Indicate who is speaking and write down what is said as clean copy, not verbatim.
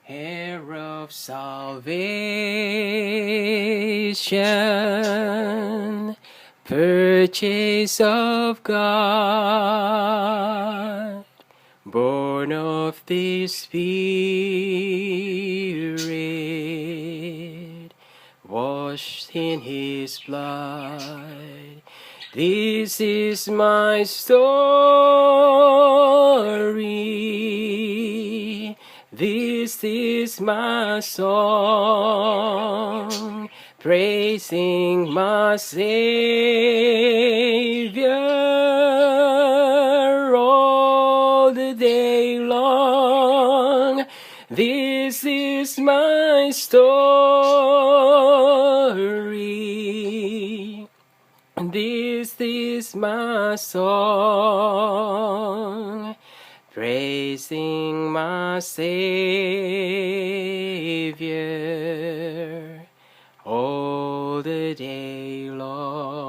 Speaker 1: heir of salvation, purchase of God, born of the Spirit, washed in His blood. This is my story. This is my song, praising my Savior all the day long. This is my story. This is my song, praising my Savior all the day long.